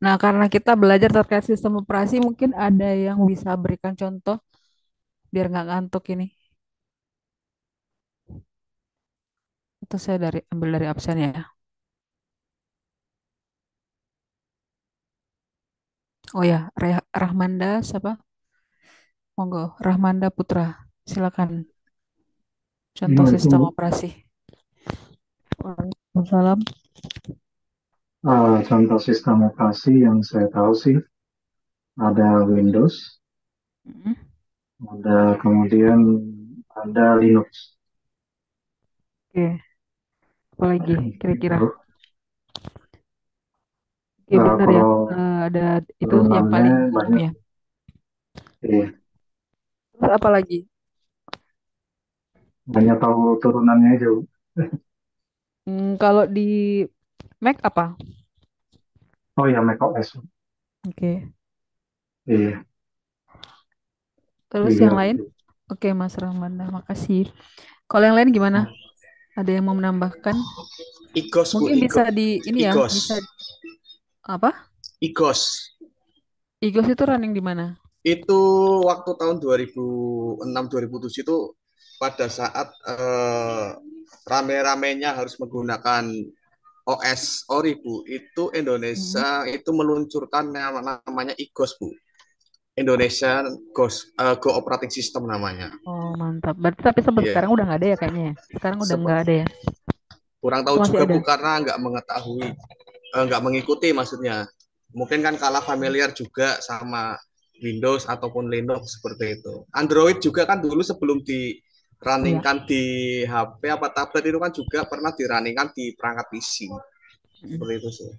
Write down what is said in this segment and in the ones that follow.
Nah, karena kita belajar terkait sistem operasi, mungkin ada yang bisa berikan contoh biar nggak ngantuk ini. Itu saya ambil dari absen ya. Oh ya, Rahmanda siapa? Monggo, Rahmanda Putra. Silakan contoh Ya, sistem itu operasi. Waalaikumsalam. contoh sistem operasi yang saya tahu sih ada Windows, Mm. ada kemudian ada Linux. Oke, apalagi kira-kira? Gitu. Oke, benar ya. Kalau Ada itu yang turunannya paling umum banyak, ya. iya, Terus apa lagi? hanya tahu turunannya aja. Bu. Kalau di Mac apa? Oh ya, macOS. Oke. Iya, Terus yang juga. lain? Oke, Mas Rahmanda, makasih. Kalau yang lain gimana? Ada yang mau menambahkan? Igos bu, Mungkin bisa Igos, di ini ya, Igos, bisa apa? Igos. Igos itu running di mana? Itu waktu tahun 2006 2007 itu pada saat rame-ramenya harus menggunakan OS Ori Bu, itu Mm-mm. Indonesia itu meluncurkan yang namanya Igos Bu. Indonesia Go Operating System namanya. Oh, mantap. Berarti tapi sampai Iya, sekarang udah nggak ada ya kayaknya ya? Sekarang udah nggak ada ya? kurang Itu tahu masih juga ada? Bu karena nggak mengetahui, nggak mengikuti maksudnya. Mungkin kan kalah familiar juga sama Windows ataupun Linux seperti itu. Android juga kan dulu sebelum di Iya. runningkan di HP apa tablet itu kan juga pernah di runningkan di perangkat PC. Mm. Seperti itu sih.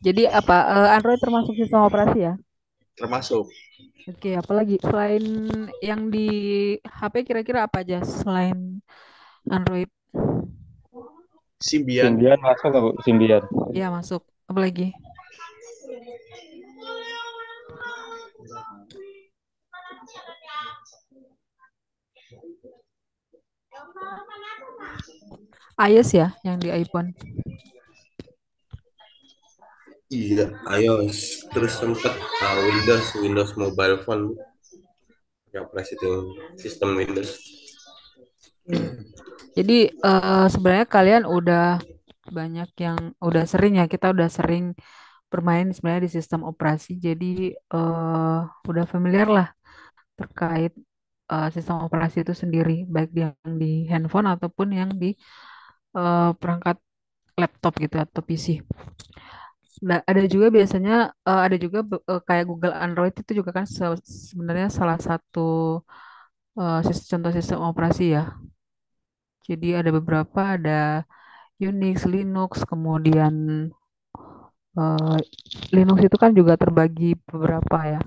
Jadi apa? Android termasuk sistem operasi ya? Termasuk Oke, apalagi selain yang di HP kira-kira apa aja selain Android? Symbian. Symbian masuk nggak Bu? Symbian. Ya masuk. Apalagi? iOS ya, yang di iPhone. Iya, iOS. Terus sempat Windows Mobile Phone yang operasi itu sistem Windows. Oke. Jadi sebenarnya kalian udah banyak yang udah sering ya, kita udah sering bermain sebenarnya di sistem operasi. Jadi udah familiar lah terkait sistem operasi itu sendiri, baik yang di handphone ataupun yang di perangkat laptop gitu atau PC. Nah, ada juga biasanya ada juga kayak Google Android itu juga kan sebenarnya salah satu contoh sistem operasi ya. Jadi ada beberapa, ada Unix, Linux, kemudian eh, Linux itu kan juga terbagi beberapa ya.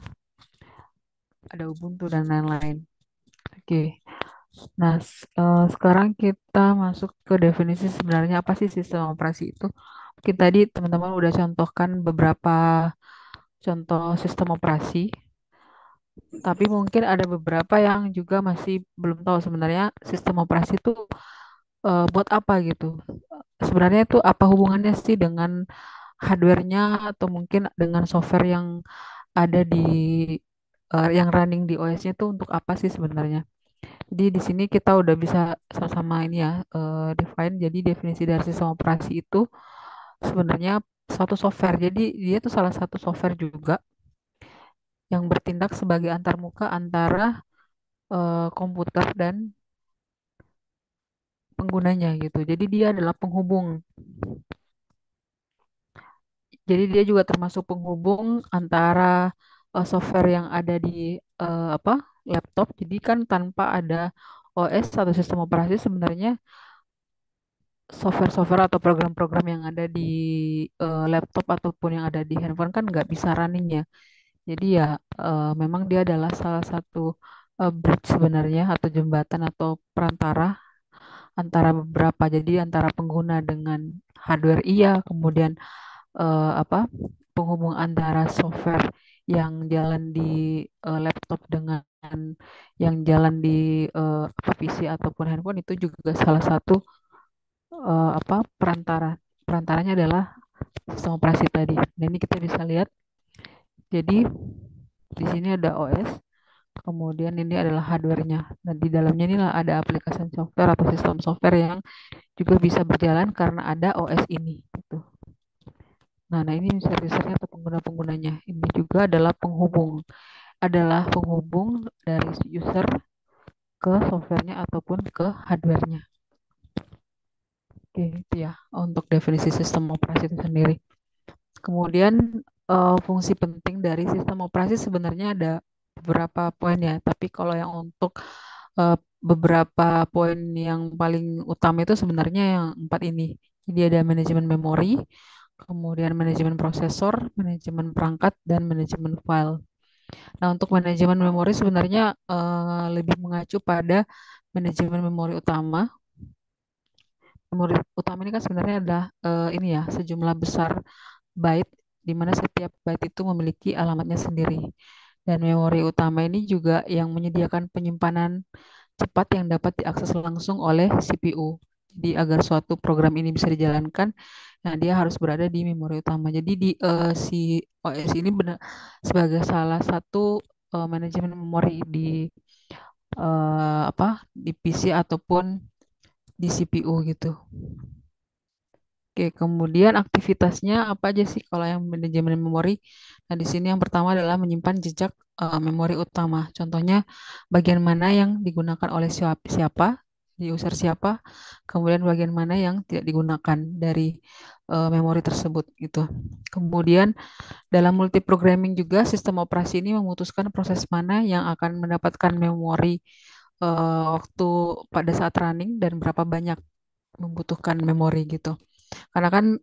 Ada Ubuntu dan lain-lain. Oke. Nah, sekarang kita masuk ke definisi sebenarnya apa sih sistem operasi itu. Mungkin tadi teman-teman udah contohkan beberapa contoh sistem operasi, tapi mungkin ada beberapa yang juga masih belum tahu sebenarnya sistem operasi itu buat apa gitu. Sebenarnya itu apa hubungannya sih dengan hardware-nya atau mungkin dengan software yang ada di yang running di OS-nya itu untuk apa sih sebenarnya. Jadi di sini kita udah bisa sama-sama ini ya define. Jadi definisi dari sistem operasi itu sebenarnya suatu software. Jadi dia itu salah satu software juga yang bertindak sebagai antarmuka antara komputer dan penggunanya gitu. Jadi dia adalah penghubung. Jadi dia juga termasuk penghubung antara software yang ada di apa laptop. Jadi kan tanpa ada OS atau sistem operasi sebenarnya software-software atau program-program yang ada di laptop ataupun yang ada di handphone kan nggak bisa running ya. Jadi ya memang dia adalah salah satu bridge sebenarnya atau jembatan atau perantara antara beberapa. Jadi antara pengguna dengan hardware iya, kemudian apa penghubung antara software yang jalan di laptop dengan yang jalan di apa PC ataupun handphone itu juga salah satu apa perantaranya adalah sistem operasi tadi. Nah, ini kita bisa lihat. Jadi di sini ada OS, kemudian ini adalah hardware-nya. Dan di dalamnya ini ada aplikasi software atau sistem software yang juga bisa berjalan karena ada OS ini gitu. Nah, ini user-usernya atau pengguna-penggunanya. Ini juga adalah penghubung dari user ke softwarenya ataupun ke hardwarenya. Oke, itu ya untuk definisi sistem operasi itu sendiri. Kemudian fungsi penting dari sistem operasi sebenarnya ada beberapa poin ya, tapi kalau yang untuk beberapa poin yang paling utama itu sebenarnya yang 4 ini. Jadi ada manajemen memori, kemudian manajemen prosesor, manajemen perangkat, dan manajemen file. Nah, untuk manajemen memori sebenarnya lebih mengacu pada manajemen memori utama. Memori utama ini kan sebenarnya adalah ini ya, sejumlah besar byte di mana setiap byte itu memiliki alamatnya sendiri. Dan memori utama ini juga yang menyediakan penyimpanan cepat yang dapat diakses langsung oleh CPU. Jadi agar suatu program ini bisa dijalankan, nah dia harus berada di memori utama. Jadi si OS ini benar sebagai salah satu manajemen memori di di PC ataupun di CPU gitu. Oke, kemudian aktivitasnya apa aja sih kalau yang manajemen memori? Nah, di sini yang pertama adalah menyimpan jejak memori utama. Contohnya bagian mana yang digunakan oleh siapa, di user siapa, kemudian bagian mana yang tidak digunakan dari memori tersebut gitu. Kemudian dalam multiprogramming juga sistem operasi ini memutuskan proses mana yang akan mendapatkan memori waktu pada saat running dan berapa banyak membutuhkan memori gitu. Karena kan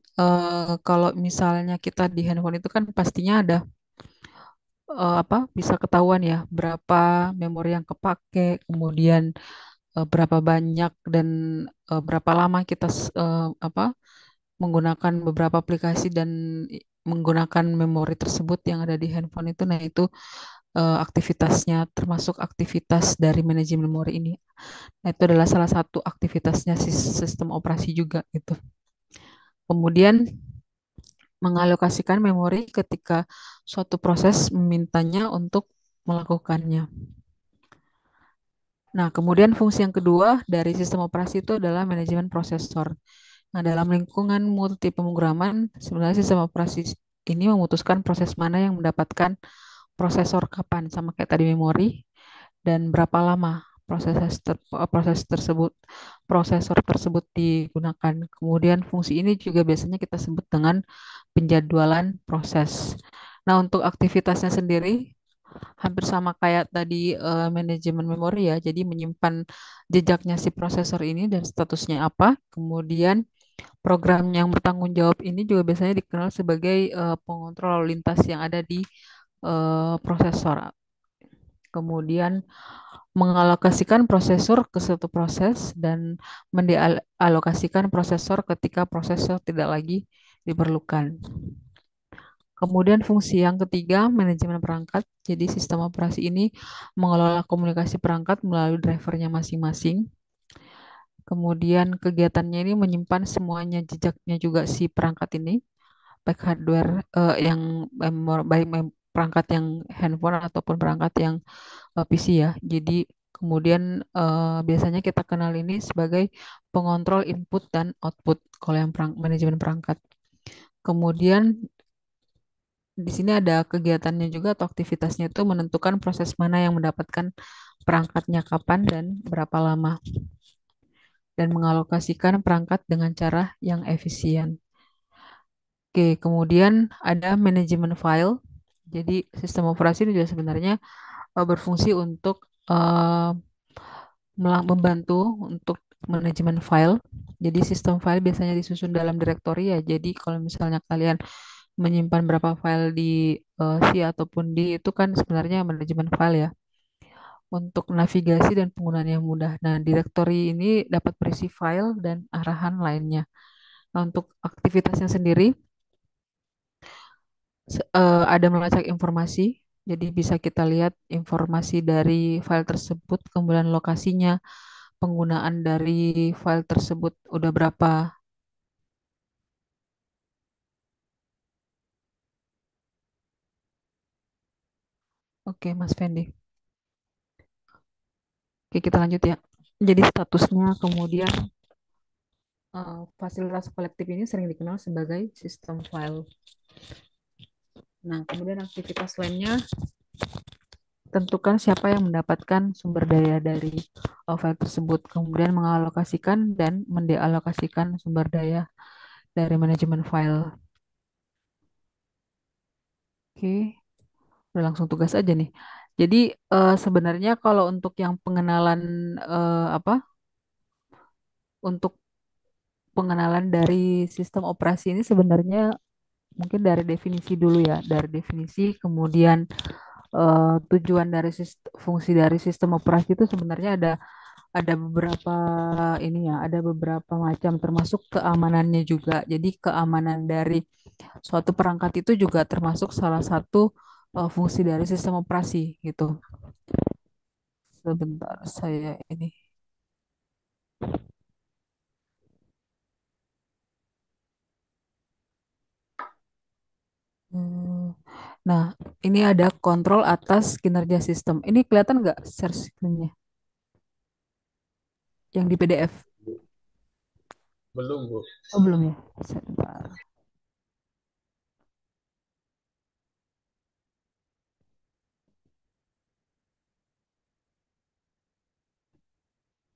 kalau misalnya kita di handphone itu kan pastinya ada bisa ketahuan ya berapa memori yang kepake, kemudian berapa banyak dan berapa lama kita menggunakan beberapa aplikasi dan menggunakan memori tersebut yang ada di handphone itu. Nah, itu aktivitasnya termasuk aktivitas dari manajemen memori ini. Nah, itu adalah salah satu aktivitasnya sistem operasi juga gitu. Kemudian mengalokasikan memori ketika suatu proses memintanya untuk melakukannya. Nah, kemudian fungsi yang kedua dari sistem operasi itu adalah manajemen prosesor. Nah, dalam lingkungan multi pemrograman, sebenarnya sistem operasi ini memutuskan proses mana yang mendapatkan prosesor kapan, sama kayak tadi memori, dan berapa lama prosesor tersebut digunakan. Kemudian fungsi ini juga biasanya kita sebut dengan penjadwalan proses. Nah, untuk aktivitasnya sendiri hampir sama kayak tadi manajemen memori ya. Jadi menyimpan jejaknya si prosesor ini dan statusnya apa. Kemudian program yang bertanggung jawab ini juga biasanya dikenal sebagai pengontrol lalu lintas yang ada di prosesor. Kemudian mengalokasikan prosesor ke suatu proses dan mendealokasikan prosesor ketika prosesor tidak lagi diperlukan. Kemudian fungsi yang ketiga, manajemen perangkat. Jadi sistem operasi ini mengelola komunikasi perangkat melalui drivernya masing-masing. Kemudian kegiatannya ini menyimpan semuanya jejaknya juga si perangkat ini, baik hardware perangkat yang handphone ataupun perangkat yang PC ya. Jadi kemudian biasanya kita kenal ini sebagai pengontrol input dan output kalau yang manajemen perangkat. Kemudian di sini ada kegiatannya juga atau aktivitasnya itu menentukan proses mana yang mendapatkan perangkatnya kapan dan berapa lama dan mengalokasikan perangkat dengan cara yang efisien. Oke, kemudian ada manajemen file. Jadi sistem operasi ini juga sebenarnya berfungsi untuk membantu untuk manajemen file. Jadi sistem file biasanya disusun dalam direktori ya. Jadi kalau misalnya kalian menyimpan berapa file di C ataupun D itu kan sebenarnya manajemen file ya untuk navigasi dan penggunaan yang mudah. Nah, direktori ini dapat berisi file dan arahan lainnya. Nah, untuk aktivitasnya sendiri ada melacak informasi. Jadi bisa kita lihat informasi dari file tersebut, kemudian lokasinya, penggunaan dari file tersebut udah berapa. Oke, Mas Fendi. Oke, kita lanjut ya. Jadi statusnya kemudian fasilitas kolektif ini sering dikenal sebagai sistem file. Nah, kemudian aktivitas lainnya tentukan siapa yang mendapatkan sumber daya dari file tersebut, kemudian mengalokasikan dan mendealokasikan sumber daya dari manajemen file. Oke, udah langsung tugas aja nih. Jadi sebenarnya kalau untuk yang pengenalan apa? Untuk pengenalan dari sistem operasi ini sebenarnya mungkin dari definisi dulu ya, dari definisi kemudian tujuan dari fungsi dari sistem operasi itu sebenarnya ada beberapa ini ya, ada beberapa macam termasuk keamanannya juga. Jadi keamanan dari suatu perangkat itu juga termasuk salah satu fungsi dari sistem operasi gitu. Sebentar saya ini. Hmm, Nah, ini ada kontrol atas kinerja sistem. Ini kelihatan nggak share screen-nya yang di PDF? Belum, Bu. Oh, belum ya? Sebentar.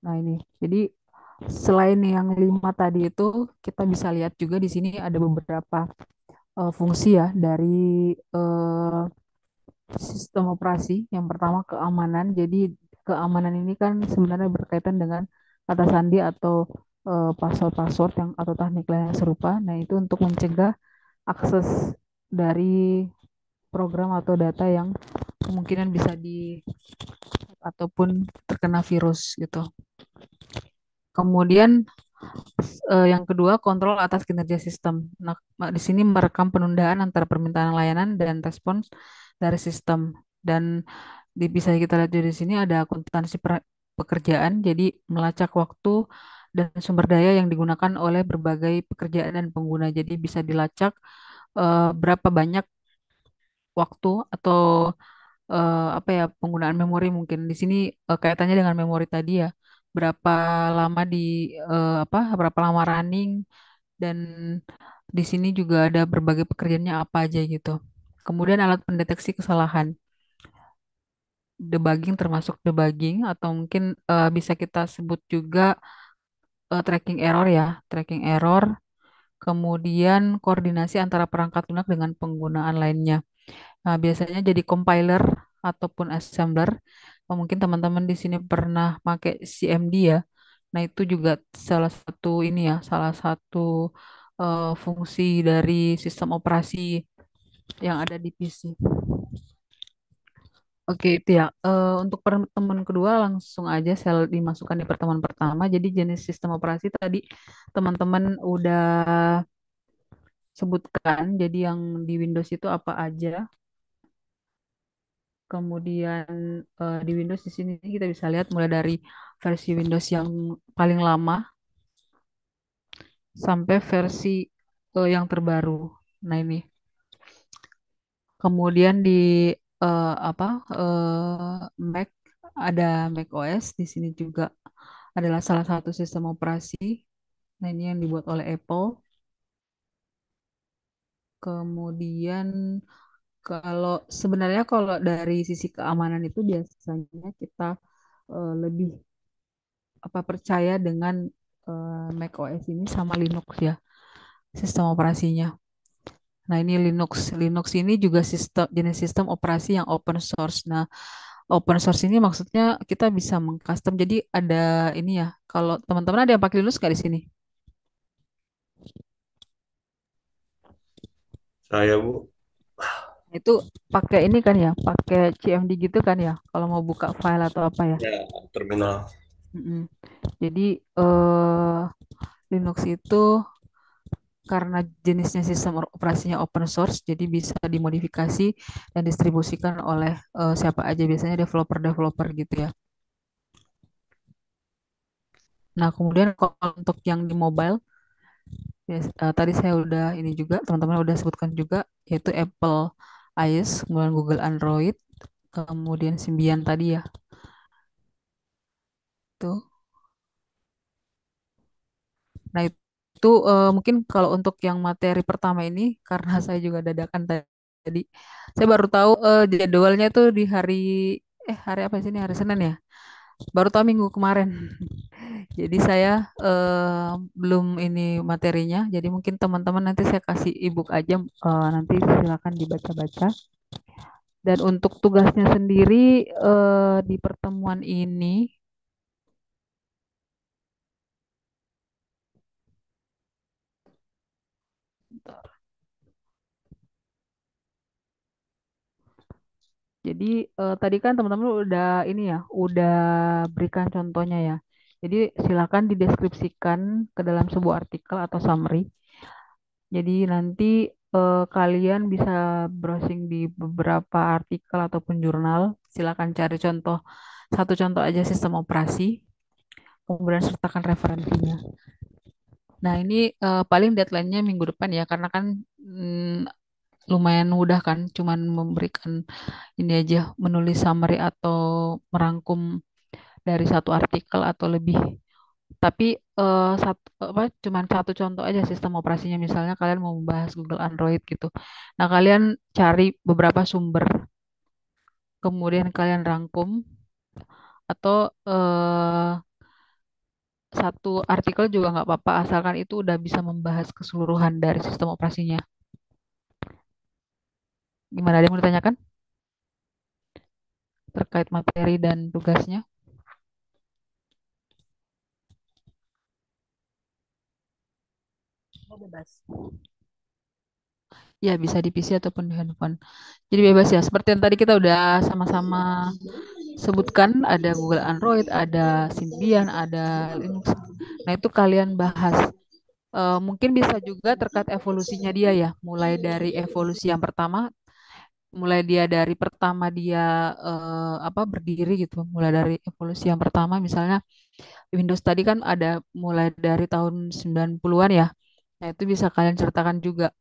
Nah, ini. Jadi selain yang 5 tadi itu, kita bisa lihat juga di sini ada beberapa fungsi ya dari eh, sistem operasi. Yang pertama keamanan. Jadi keamanan ini kan sebenarnya berkaitan dengan kata sandi atau password-password yang atau teknik lain yang serupa. Nah, itu untuk mencegah akses dari program atau data yang kemungkinan bisa di ataupun terkena virus gitu. Kemudian yang kedua, kontrol atas kinerja sistem. Nah, di sini merekam penundaan antara permintaan layanan dan respons dari sistem. Dan bisa kita lihat di sini ada akuntansi pekerjaan, jadi melacak waktu dan sumber daya yang digunakan oleh berbagai pekerjaan dan pengguna. Jadi bisa dilacak berapa banyak waktu atau apa ya penggunaan memori mungkin di sini kaitannya dengan memori tadi ya. Berapa lama apa berapa lama running dan di sini juga ada berbagai pekerjaannya apa aja gitu. Kemudian alat pendeteksi kesalahan, debugging termasuk debugging atau mungkin bisa kita sebut juga tracking error ya, tracking error. Kemudian koordinasi antara perangkat lunak dengan penggunaan lainnya. Nah, biasanya jadi compiler ataupun assembler. Mungkin teman-teman di sini pernah pakai CMD ya. Nah, itu juga salah satu ini ya, salah satu fungsi dari sistem operasi yang ada di PC. Oke, itu ya. Untuk pertemuan kedua langsung aja saya dimasukkan di pertemuan pertama. Jadi jenis sistem operasi tadi teman-teman udah sebutkan. Jadi yang di Windows itu apa aja. Kemudian di Windows di sini kita bisa lihat mulai dari versi Windows yang paling lama sampai versi yang terbaru. Nah, ini. Kemudian di apa Mac ada Mac OS di sini juga adalah salah satu sistem operasi. Nah, ini yang dibuat oleh Apple. Kemudian sebenarnya kalau dari sisi keamanan itu biasanya kita lebih apa percaya dengan Mac OS ini sama Linux ya sistem operasinya. Nah, ini Linux. Linux ini juga jenis sistem operasi yang open source. Nah, open source ini maksudnya kita bisa mengcustom. Jadi ada ini ya. Kalau teman-teman ada yang pakai Linux nggak di sini? Saya, Bu. Itu pakai ini kan ya, pakai CMD gitu kan ya. Kalau mau buka file atau apa ya. Ya, terminal. Mm-mm. Jadi Linux itu karena jenisnya sistem operasinya open source, jadi bisa dimodifikasi dan distribusikan oleh siapa aja, biasanya developer-developer gitu ya. Nah, kemudian kalau untuk yang di mobile, ya, tadi saya udah ini juga, teman-teman udah sebutkan juga, yaitu Apple iOS, kemudian Google Android. kemudian Simbian tadi ya. Tuh. Nah, itu mungkin kalau untuk yang materi pertama ini karena saya juga dadakan tadi. Saya baru tahu jadwalnya tuh di hari apa sih ini? Hari Senin ya. Baru tahu minggu kemarin. Jadi saya belum ini materinya. Jadi mungkin teman-teman nanti saya kasih ebook aja, nanti silakan dibaca-baca. Dan untuk tugasnya sendiri di pertemuan ini, jadi tadi kan teman-teman udah ini ya, udah berikan contohnya ya. Jadi silakan dideskripsikan ke dalam sebuah artikel atau summary. Jadi nanti kalian bisa browsing di beberapa artikel ataupun jurnal. Silakan cari satu contoh aja sistem operasi, kemudian sertakan referensinya. Nah, ini paling deadline-nya minggu depan ya, karena kan lumayan mudah kan, cuman memberikan ini aja, menulis summary atau merangkum dari satu artikel atau lebih. Tapi cuman satu contoh aja sistem operasinya. Misalnya kalian mau membahas Google Android gitu. Nah, kalian cari beberapa sumber, kemudian kalian rangkum atau satu artikel juga nggak apa-apa, asalkan itu udah bisa membahas keseluruhan dari sistem operasinya. Gimana, ada yang mau ditanyakan terkait materi dan tugasnya? Oh, bebas. Ya, bisa di PC ataupun di handphone. Jadi bebas ya. Seperti yang tadi kita udah sama-sama sebutkan, ada Google Android, ada Symbian, ada Linux. Nah, itu kalian bahas. Mungkin bisa juga terkait evolusinya dia ya. Mulai dari evolusi yang pertama, mulai dia dari pertama dia berdiri gitu. Mulai dari evolusi yang pertama, misalnya Windows tadi kan ada mulai dari tahun 90-an ya. Nah, itu bisa kalian ceritakan juga.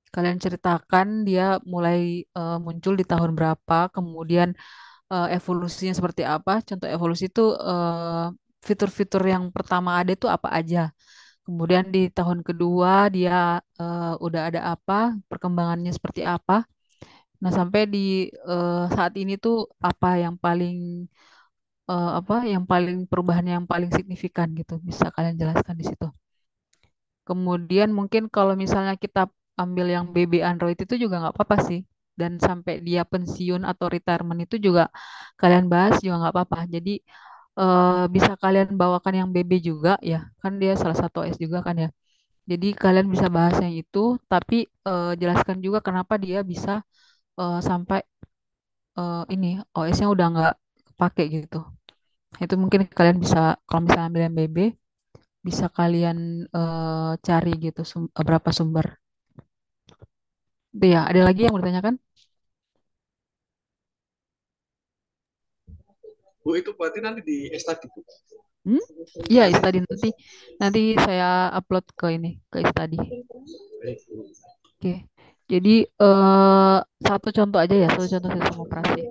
Kalian ceritakan dia mulai muncul di tahun berapa, kemudian evolusinya seperti apa. Contoh evolusi itu fitur-fitur yang pertama ada itu apa aja. Kemudian di tahun kedua dia udah ada apa, perkembangannya seperti apa. Nah, sampai di saat ini tuh apa yang paling perubahan yang paling signifikan gitu. Bisa kalian jelaskan di situ. Kemudian mungkin kalau misalnya kita ambil yang BB Android itu juga nggak apa-apa sih. Dan sampai dia pensiun atau retirement itu juga kalian bahas juga nggak apa-apa. Jadi bisa kalian bawakan yang BB juga ya. Kan dia salah satu OS juga kan ya. Jadi kalian bisa bahas yang itu, tapi jelaskan juga kenapa dia bisa sampai ini OS-nya udah nggak pakai gitu. Itu mungkin kalian bisa, kalau misalnya ambil yang BB, bisa kalian cari gitu berapa sumber. Itu ya, ada lagi yang mau ditanyakan? Bu, itu berarti nanti di study, Bu. Hmm? Iya, Nanti tadi nanti saya upload ke ini, ke study. baik, Bu. Oke. Jadi satu contoh aja ya, satu contoh sistem operasi.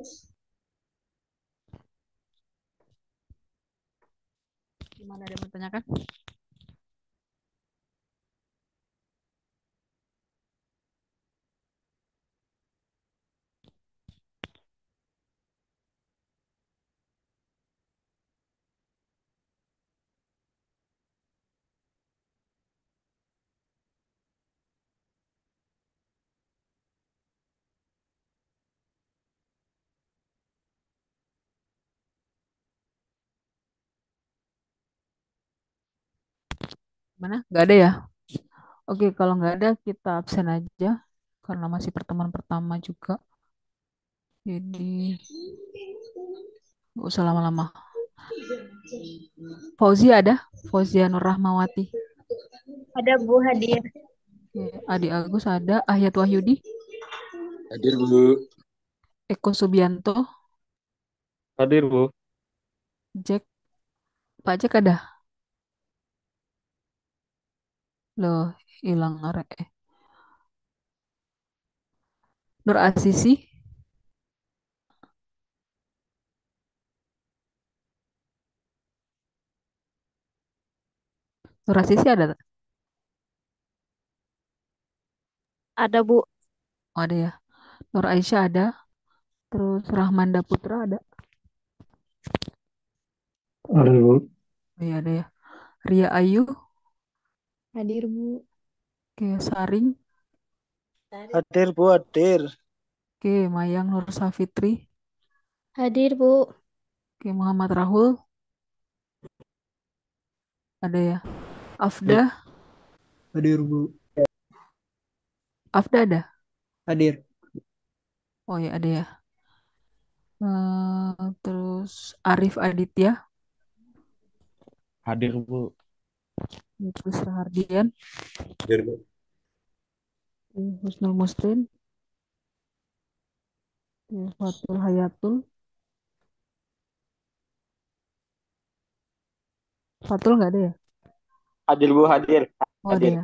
Gimana, ada yang mau ditanyakan? Mana? Nggak ada ya? Oke, kalau nggak ada kita absen aja karena masih pertemuan pertama juga. Jadi nggak usah lama-lama. Fauzi ada? Fauzia Nur Rahmawati. Ada Bu hadir. Oke, Adi Agus ada. Ahyat Wahyudi. Hadir, Bu. Eko Subianto. Hadir, Bu. Jack. Pak Jack ada? Loh, hilang arek. Nur Asisi. Nur Asisi ada tak? Ada Bu. Oh, ada ya. Nur Aisyah ada. Terus Rahmanda Putra ada. Ada Bu. Oh, iya ada ya. Ria Ayu. Hadir Bu. Oke, Saring. Hadir Bu, hadir. Oke, Mayang Nur Safitri. Hadir Bu. Oke, Muhammad Rahul. Ada ya. Afda. Hadir Bu. Afda ada. Hadir. Oh ya ada ya. Terus Arif Aditya. Hadir, Bu. Terus Rahardian. Hadir, Bu. Husnul Muslim. Fatul Hayatul. Fatul nggak ada ya? Hadir Bu, hadir. Oh ada ya.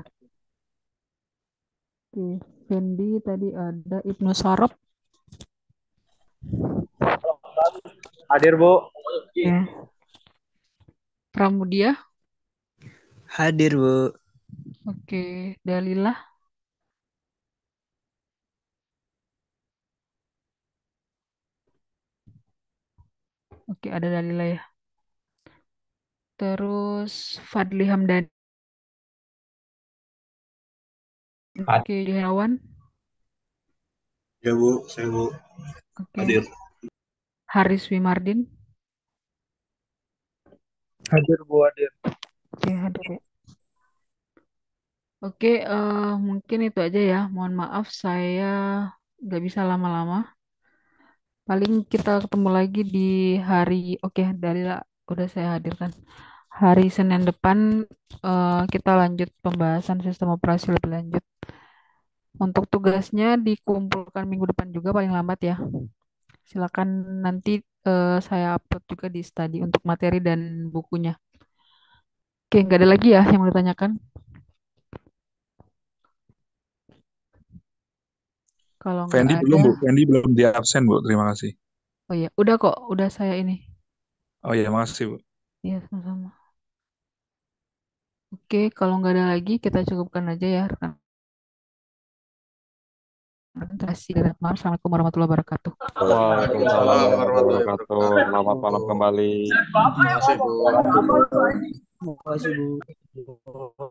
Oke, Fendi tadi ada. Ibnu Sarab. Hadir Bu. Oke. Pramudia. Hadir Bu. Oke, Dalilah. Oke, ada Dalilah ya. Terus Fadli Hamdan. Oke, Herawan. Ya, Bu. Saya, Bu. Oke. Hadir. Haris Wimardin. Hadir Bu, hadir. Oke, hadir ya. Oke, mungkin itu aja ya. Mohon maaf saya nggak bisa lama-lama. Paling kita ketemu lagi di hari, oke, Dalila udah saya hadirkan. Hari Senin depan kita lanjut pembahasan sistem operasi lebih lanjut. Untuk tugasnya dikumpulkan minggu depan juga paling lambat ya. Silakan nanti saya upload juga di study untuk materi dan bukunya. Oke, nggak ada lagi ya yang mau ditanyakan? Kalau nggak Fendi ada, belum, Bu. Fendi belum di absen, Bu. Terima kasih. oh ya, udah kok, udah saya ini. Oh iya, makasih, Bu. Iya, sama-sama. Oke, kalau nggak ada lagi, kita cukupkan aja ya, rekan. Terima kasih dan maaf. Assalamualaikum warahmatullahi wabarakatuh. Waalaikumsalam Waalaikumsalam warahmatullahi warahmatullahi wabarakatuh. Selamat wabarakatuh. malam kembali. Terima kasih, Bu. Terima kasih Bu.